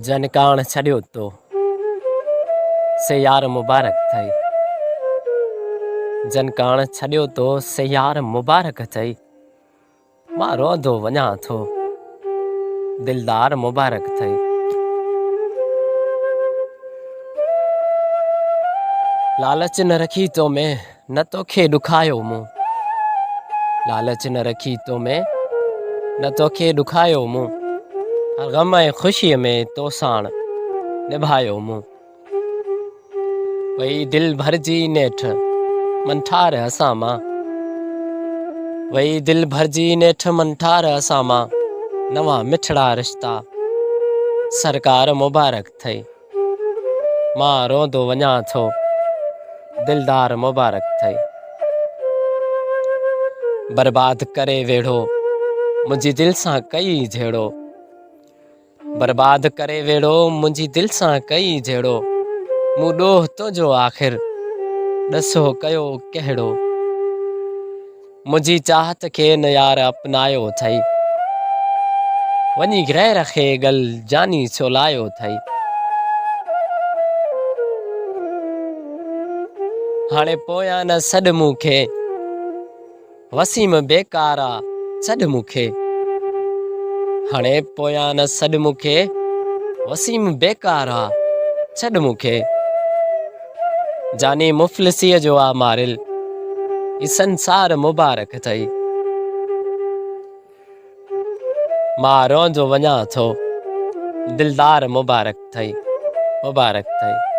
जनकाण छॾियो तो से यार मुबारक थई। जनकाण छॾियो तो से यार मुबारक थई। मां रोंदो वञां थो दिलदार मुबारक थई। लालच न रखी तो में न तोखे ॾुखायो मूं। लालच न रखी तो में न तोखे ॾुखायो मूं। हर ग़म ऐं ख़ुशीअ में तो साण निभायो मूं। वही दिल भरजी नेठ मंठार असां मां। वही दिल भरजी नेठ मंठार असां मां। नवां मिठड़ा रिश्ता सरकार मुबारक थई। मां रोंदो वञां थो दिलदार मुबारक थई। बर्बाद करे वेढ़ो मुंहिंजी दिल सां कई जहिड़ो। बर्बाद करे वेढ़ो मुंहिंजी दिल सां कई जहिड़ो। मूं ॾोह तुंहिंजो आख़िर ॾसो कयो कहिड़ो। मुंहिंजी चाहत खे न यार अपनायो अथई। वञी गैर खे गल जानी छो लायो अथई। हाणे पोयां न सॾ मूंखे वसीम बेकारा छॾ मूंखे। हाणे पोयां न सॾ मूंखे वसीम बेकारा छॾ मूंखे। जानी मुफ़लिसीअ जो आ मारिल ही संसार मुबारक थई। मां रोंदो वञां थो दिलदार मुबारक थई। मुबारक थई।